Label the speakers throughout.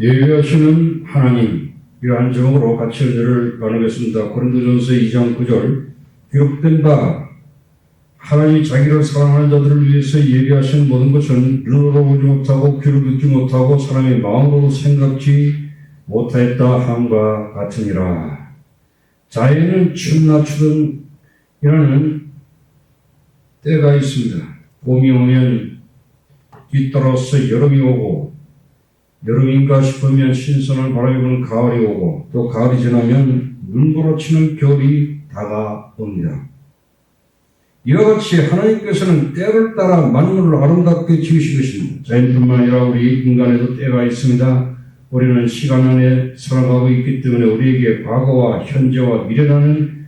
Speaker 1: 예비하시는 하나님, 이러한 제목으로 같이 은혜를 나누겠습니다. 고린도전서 2장 9절, 기록된 바 하나님이 자기를 사랑하는 자들을 위해서 예비하신 모든 것은 눈으로 보지 못하고 귀로 듣지 못하고 사람의 마음으로 생각지 못하였다 함과 같으니라. 자연은 춤 낮추던 이라는 때가 있습니다. 봄이 오면 뒤따라서 여름이 오고, 여름인가 싶으면 신선한 바람이 부는 가을이 오고, 또 가을이 지나면 눈부러치는 겨울이 다가옵니다. 이와 같이 하나님께서는 때를 따라 만물을 아름답게 지으신 것입니다. 자연뿐만 아니라 우리 인간에도 때가 있습니다. 우리는 시간 안에 살아가고 있기 때문에 우리에게 과거와 현재와 미래라는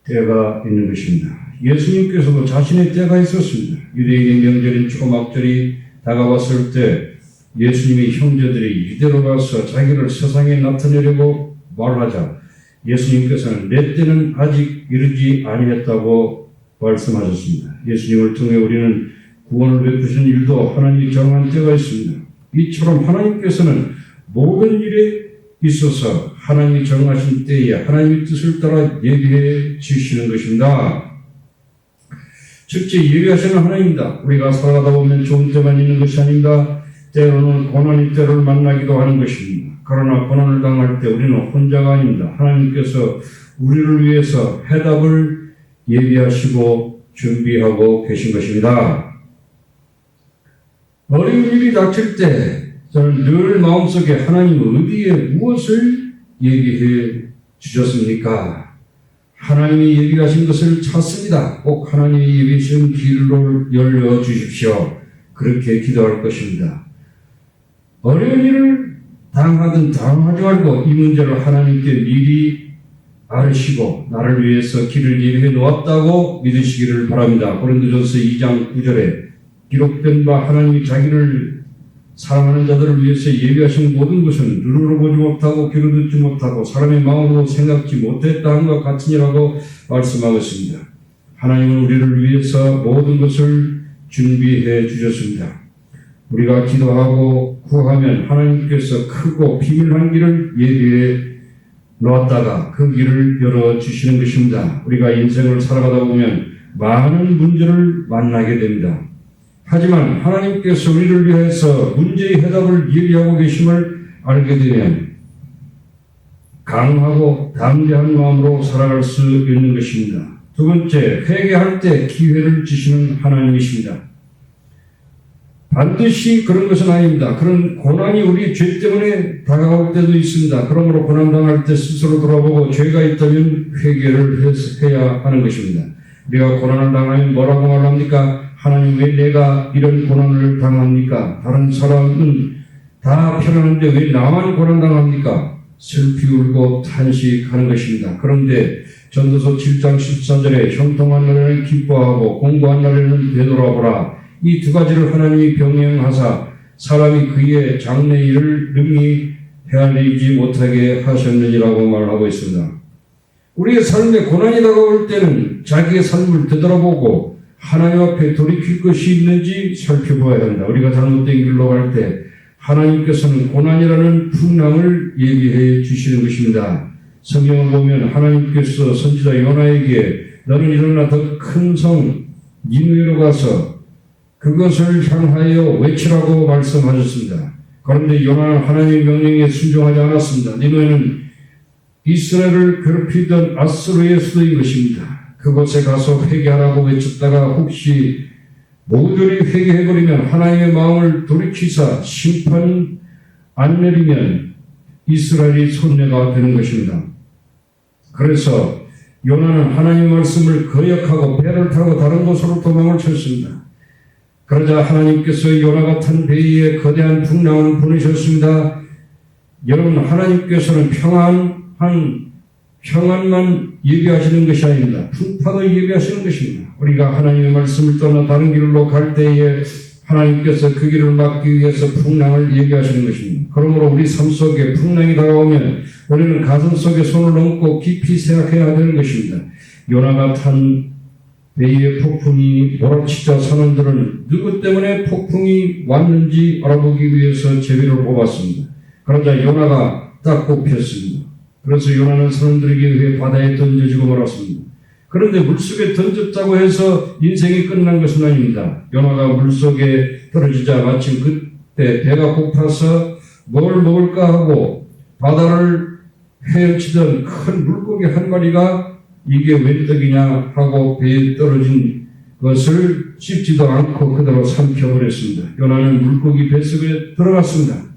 Speaker 1: 때가 있는 것입니다. 예수님께서도 자신의 때가 있었습니다. 유대인의 명절인 초막절이 다가왔을 때 예수님의 형제들이 유대로 가서 자기를 세상에 나타내려고 말하자 예수님께서는 내 때는 아직 이르지 아니했다고 말씀하셨습니다. 예수님을 통해 우리는 구원을 베푸신 일도 하나님이 정한 때가 있습니다. 이처럼 하나님께서는 모든 일에 있어서 하나님이 정하신 때에 하나님의 뜻을 따라 예비해 주시는 것입니다. 즉시 예비하시는 하나님입니다. 우리가 살아가다 보면 좋은 때만 있는 것이 아닙니다. 때로는 고난의 때를 만나기도 하는 것입니다. 그러나 고난을 당할 때 우리는 혼자가 아닙니다. 하나님께서 우리를 위해서 해답을 예비하시고 준비하고 계신 것입니다. 어려운 일이 닥칠 때 저는 늘 마음속에 하나님 어디에 무엇을 예비해 주셨습니까? 하나님이 예비하신 것을 찾습니다. 꼭 하나님이 예비하신 길로 열려 주십시오. 그렇게 기도할 것입니다. 어려운 일을 당하든 당하지 말고 이 문제를 하나님께 미리 아르시고 나를 위해서 길을 예비해 놓았다고 믿으시기를 바랍니다. 고린도전서 2장 9절에 기록된 바 하나님이 자기를 사랑하는 자들을 위해서 예비하신 모든 것은 눈으로 보지 못하고 귀로 듣지 못하고 사람의 마음으로 생각지 못했다 함과 같으니라고 말씀하고 있습니다. 하나님은 우리를 위해서 모든 것을 준비해 주셨습니다. 우리가 기도하고 구하면 하나님께서 크고 비밀한 길을 예비해 놓았다가 그 길을 열어주시는 것입니다. 우리가 인생을 살아가다 보면 많은 문제를 만나게 됩니다. 하지만 하나님께서 우리를 위해서 문제의 해답을 예비하고 계심을 알게 되면 강하고 담대한 마음으로 살아갈 수 있는 것입니다. 두 번째, 회개할 때 기회를 주시는 하나님이십니다. 반드시 그런 것은 아닙니다. 그런 고난이 우리 죄 때문에 다가올 때도 있습니다. 그러므로 고난당할 때 스스로 돌아보고 죄가 있다면 회개를 해야 하는 것입니다. 우리가 고난을 당하면 뭐라고 말합니까? 하나님 왜 내가 이런 고난을 당합니까? 다른 사람은 다 편안한데 왜 나만 고난당합니까? 슬피 울고 탄식하는 것입니다. 그런데 전도서 7장 14절에 형통한 날에는 기뻐하고 공고한 날에는 되돌아보라. 이 두 가지를 하나님이 병행하사 사람이 그의 장래 일을 능히 헤아리지 못하게 하셨느니라고 말하고 있습니다. 우리의 삶에 고난이 다가올 때는 자기의 삶을 되돌아보고 하나님 앞에 돌이킬 것이 있는지 살펴보아야 한다. 우리가 잘못된 길로 갈 때 하나님께서는 고난이라는 풍랑을 예비해 주시는 것입니다. 성경을 보면 하나님께서 선지자 요나에게 너는 일어나 더 큰 성 니느웨로 가서 그것을 향하여 외치라고 말씀하셨습니다. 그런데 요나는 하나님의 명령에 순종하지 않았습니다. 니느웨는 이스라엘을 괴롭히던 아수르의 수도인 것입니다. 그곳에 가서 회개하라고 외쳤다가 혹시 모조리 회개해버리면 하나님의 마음을 돌이키사 심판 안 내리면 이스라엘이 손해가 되는 것입니다. 그래서 요나는 하나님의 말씀을 거역하고 배를 타고 다른 곳으로 도망을 쳤습니다. 그러자 하나님께서 요나가 탄 배에 거대한 풍랑을 보내셨습니다. 여러분, 하나님께서는 평안만 예비하시는 것이 아닙니다. 풍파도 예비하시는 것입니다. 우리가 하나님의 말씀을 떠나 다른 길로 갈 때에 하나님께서 그 길을 막기 위해서 풍랑을 예비하시는 것입니다. 그러므로 우리 삶 속에 풍랑이 다가오면 우리는 가슴 속에 손을 얹고 깊이 생각해야 되는 것입니다. 요나가 탄 배의 폭풍이 몰아치자 선원들은 누구 때문에 폭풍이 왔는지 알아보기 위해서 제비를 뽑았습니다. 그러자 요나가 딱 꼽혔습니다. 그래서 요나는 사람들에게 의해 바다에 던져지고 말았습니다. 그런데 물속에 던졌다고 해서 인생이 끝난 것은 아닙니다. 요나가 물속에 떨어지자 마침 그때 배가 고파서 뭘 먹을까 하고 바다를 헤엄치던 큰 물고기 한 마리가 이게 웬 떡이냐 하고 배에 떨어진 것을 씹지도 않고 그대로 삼켜버렸습니다. 요나는 물고기 뱃속에 들어갔습니다.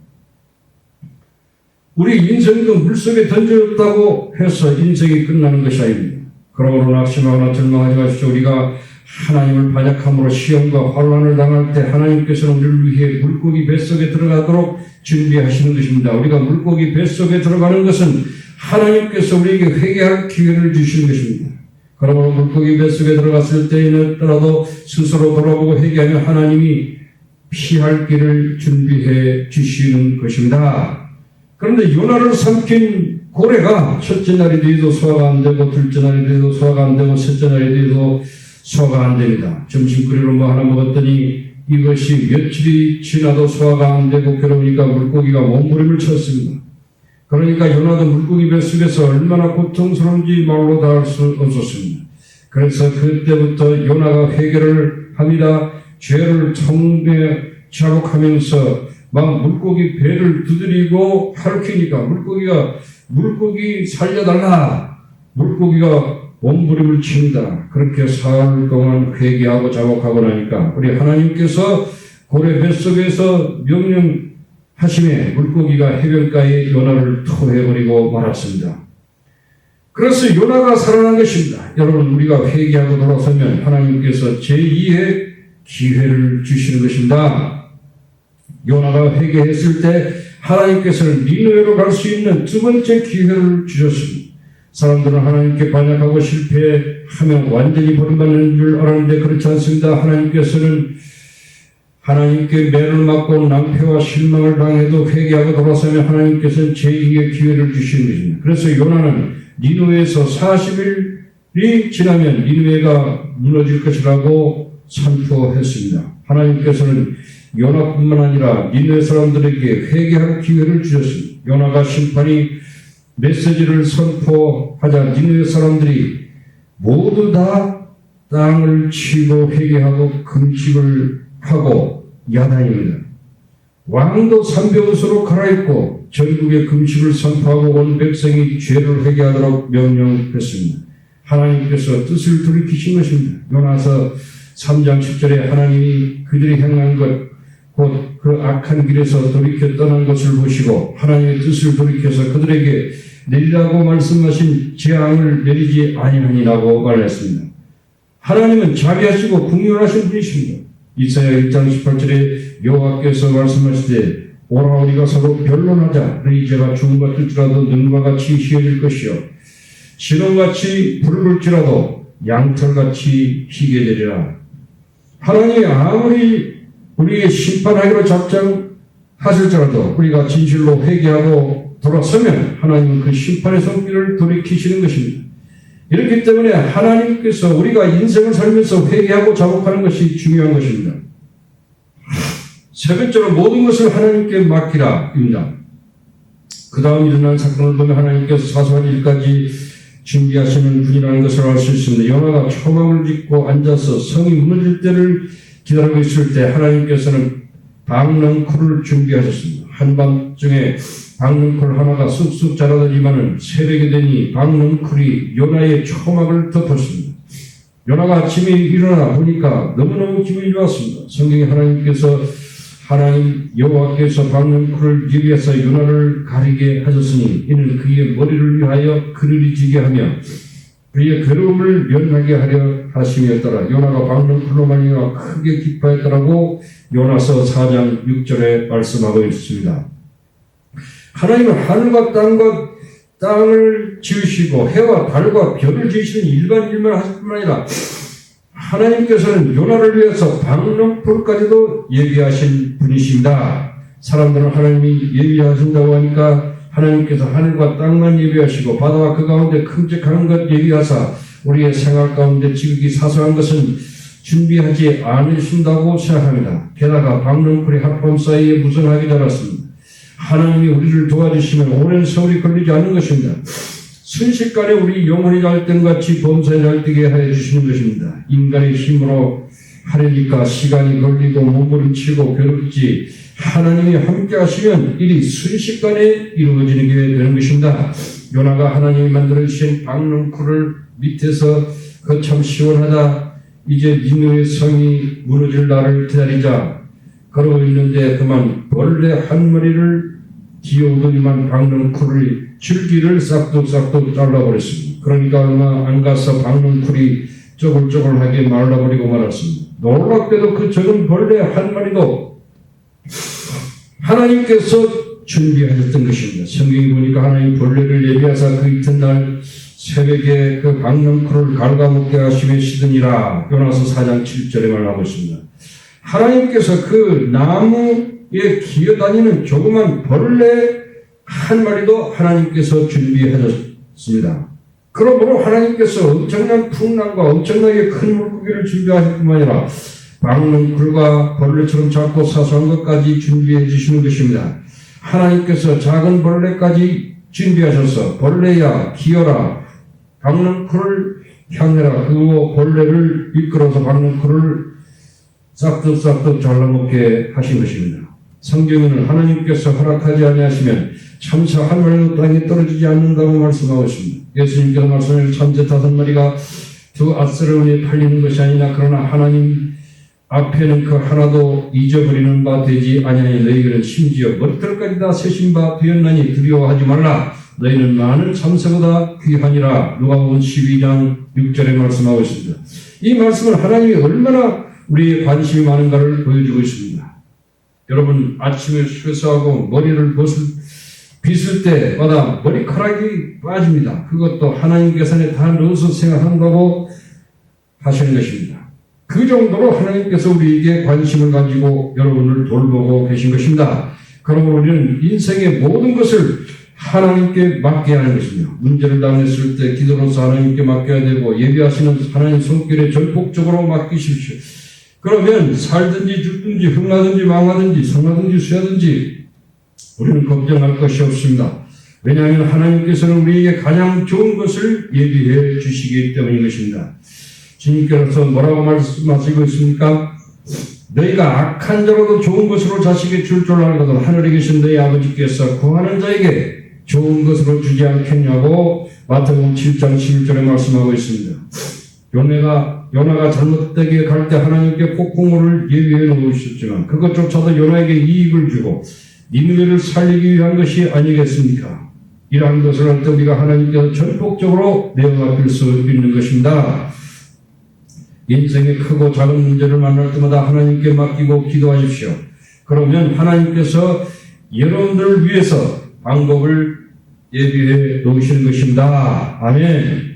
Speaker 1: 우리 인생도 물속에 던졌다고 해서 인생이 끝나는 것이 아닙니다. 그러므로 낙심하거나 절망하지 마십시오. 우리가 하나님을 반역함으로 시험과 환난을 당할 때 하나님께서는 우리를 위해 물고기 뱃속에 들어가도록 준비하시는 것입니다. 우리가 물고기 뱃속에 들어가는 것은 하나님께서 우리에게 회개할 기회를 주시는 것입니다. 그러므로 물고기 뱃속에 들어갔을 때에는 스스로 돌아보고 회개하며 하나님이 피할 길을 준비해 주시는 것입니다. 그런데 요나를 삼킨 고래가 첫째 날이 돼도 소화가 안 되고 둘째 날이 돼도 소화가 안 되고 셋째 날이 돼도 소화가 안 됩니다. 점심거리로 뭐 하나 먹었더니 이것이 며칠이 지나도 소화가 안 되고 괴로우니까 물고기가 몸부림을 쳤습니다. 그러니까 요나도 물고기 뱃속에서 얼마나 고통스러운지 말로 다 할 수 없었습니다. 그래서 그때부터 요나가 회개를 합니다. 죄를 청배 자복하면서 막 물고기 배를 두드리고 가르치니까 물고기 살려달라. 물고기가 몸부림을 칩니다. 그렇게 사흘 동안 회개하고 자복하고 나니까 우리 하나님께서 고래 뱃속에서 명령하심에 물고기가 해변가에 요나를 토해버리고 말았습니다. 그래서 요나가 살아난 것입니다. 여러분, 우리가 회개하고 돌아서면 하나님께서 제2의 기회를 주시는 것입니다. 요나가 회개했을 때 하나님께서는 니느웨로 갈 수 있는 두 번째 기회를 주셨습니다. 사람들은 하나님께 반역하고 실패하면 완전히 버림받는 줄 알았는데 그렇지 않습니다. 하나님께서는 하나님께 매를 맞고 낭패와 실망을 당해도 회개하고 돌아서면 하나님께서는 제2의 기회를 주시는 것입니다. 그래서 요나는 니느웨에서 40일이 지나면 니느웨가 무너질 것이라고 선포했습니다. 하나님께서는 요나뿐만 아니라 니느웨 사람들에게 회개할 기회를 주셨습니다. 요나가 심판이 메시지를 선포하자 니느웨 사람들이 모두 다 땅을 치고 회개하고 금식을 하고 야단입니다. 왕도 삼배옷으로 갈아입고 전국에 금식을 선포하고 온 백성이 죄를 회개하도록 명령했습니다. 하나님께서 뜻을 돌이키신 것입니다. 요나서 3장 10절에 하나님이 그들이 행한 것 곧 그 악한 길에서 돌이켜 떠난 것을 보시고 하나님의 뜻을 돌이켜서 그들에게 내리라고 말씀하신 재앙을 내리지 아니하니라고 말했습니다. 하나님은 자비하시고 긍휼하신 분이십니다. 이사야 1장 18절에 여호와께서 말씀하시되 오라 우리가 서로 변론하자. 너희 죄가 주음과 뜰지라도 능과 같이 희어질 것이요 진홍같이 붉을지라도 양털같이 희게 되리라. 하나님이 아무리 우리에게 심판하기로 작정하실지라도 우리가 진실로 회개하고 돌아서면 하나님은 그 심판의 손길을 돌이키시는 것입니다. 이렇기 때문에 하나님께서 우리가 인생을 살면서 회개하고 자복하는 것이 중요한 것입니다. 세 번째로 모든 것을 하나님께 맡기라입니다. 그 다음 일어난 사건을 보면 하나님께서 사소한 일까지 준비하시는 분이라는 것을 알 수 있습니다. 요나가 초막을 짓고 앉아서 성이 무너질 때를 기다리고 있을 때 하나님께서는 박넝쿨을 준비하셨습니다. 한밤중에 박넝쿨 하나가 쑥쑥 자라더니만은 새벽이 되니 박넝쿨이 요나의 초막을 덮었습니다. 요나가 아침에 일어나 보니까 너무너무 기분이 좋았습니다. 성경에 하나님 여호와께서 박넝쿨을 예비해서 요나를 가리게 하셨으니 이는 그의 머리를 위하여 그늘이 지게 하며 그의 괴로움을 면하게 하려 하심이었더라. 요나가 박넝쿨로 말미암아 크게 기뻐했더라고 요나서 4장 6절에 말씀하고 있습니다. 하나님은 하늘과 땅을 지으시고 해와 달과 별을 지으시는 일반 일만 하실 뿐만 아니라 하나님께서는 요나를 위해서 박넝쿨까지도 예비하신 분이십니다. 사람들은 하나님이 예비하신다고 하니까 하나님께서 하늘과 땅만 예비하시고 바다와 그 가운데 큼직한 것 예비하사 우리의 생활 가운데 지극히 사소한 것은 준비하지 않으신다고 생각합니다. 게다가 박넝쿨이 하룻밤 사이에 무성하게 자랐습니다. 하나님이 우리를 도와주시면 오랜 세월이 걸리지 않는 것입니다. 순식간에 우리 영혼이 잘됨같이 범사에 잘되게 하여 주시는 것입니다. 인간의 힘으로 하려니까 시간이 걸리고 몸부림치고 괴롭지, 하나님이 함께 하시면 일이 순식간에 이루어지는 게 되는 것입니다. 요나가 하나님이 만들어주신 박넝쿨을 밑에서 그 참 시원하다, 이제 니느웨 성이 무너질 날을 기다리자 그러고 있는데 그만 벌레 한 마리를 기어오더니만 박넝쿨의 줄기를 싹둑싹둑 잘라버렸습니다. 그러니까 얼마 안 가서 박넝쿨이 쪼글쪼글하게 말라버리고 말았습니다. 놀랍게도 그 적은 벌레 한 마리도 하나님께서 준비하셨던 것입니다. 성경에 보니까 하나님 벌레를 예비하사 그 이튿날 새벽에 그 박넝쿨을 갉아먹게 하시며 시드니라. 요나서 4장 7절에 말하고 있습니다. 하나님께서 그 나무에 기어다니는 조그만 벌레 한 마리도 하나님께서 준비하셨습니다. 그러므로 하나님께서 엄청난 풍랑과 엄청나게 큰 물고기를 준비하실 뿐만 아니라 박넝쿨과 벌레처럼 작고 사소한 것까지 준비해 주시는 것입니다. 하나님께서 작은 벌레까지 준비하셔서 벌레야 기어라, 박넝쿨을 향해라, 그리고 벌레를 이끌어서 박넝쿨을 싹둑싹둑 잘라먹게 하신 것입니다. 성경에는 하나님께서 허락하지 아니하시면 참새 한 마리도 땅에 떨어지지 않는다고 말씀하고 있습니다. 예수님께서 말씀하신 참새 5마리가 두 아스레온에 팔리는 것이 아니라 그러나 하나님 앞에는 그 하나도 잊어버리는 바 되지 아니하니 너희들은 심지어 머리털까지 다 세신 바 되었나니 두려워하지 말라. 너희는 많은 참새보다 귀하니라. 누가복음 12장 6절에 말씀하고 있습니다. 이 말씀은 하나님이 얼마나 우리의 관심이 많은가를 보여주고 있습니다. 여러분, 아침에 세수하고 머리를 빗을 때마다 머리카락이 빠집니다. 그것도 하나님 계산에 다 넣어서 생각한다고 하시는 것입니다. 그 정도로 하나님께서 우리에게 관심을 가지고 여러분을 돌보고 계신 것입니다. 그러므로 우리는 인생의 모든 것을 하나님께 맡겨야 하는 것이며, 문제를 당했을 때 기도로서 하나님께 맡겨야 되고, 예비하시는 하나님 손길에 전폭적으로 맡기십시오. 그러면 살든지 죽든지 흥하든지 망하든지 성하든지 쇠하든지 우리는 걱정할 것이 없습니다. 왜냐하면 하나님께서는 우리에게 가장 좋은 것을 예비해 주시기 때문인 것입니다. 주님께서 뭐라고 말씀하시고 있습니까? 너희가 악한 자라도 좋은 것으로 자식에게 줄 줄 알거든 하늘에 계신 너희 아버지께서 구하는 자에게 좋은 것으로 주지 않겠냐고 마태복음 7장 11절에 말씀하고 있습니다. 요나가 잘못되게 갈 때 하나님께 폭풍우를 예비해 놓으셨지만 그것조차도 요나에게 이익을 주고 니느웨를 살리기 위한 것이 아니겠습니까? 이러한 것을 할 때 우리가 하나님께서 전폭적으로 내어맡길 수 있는 것입니다. 인생의 크고 작은 문제를 만날 때마다 하나님께 맡기고 기도하십시오. 그러면 하나님께서 여러분들을 위해서 방법을 예비해 놓으시는 것입니다. 아멘.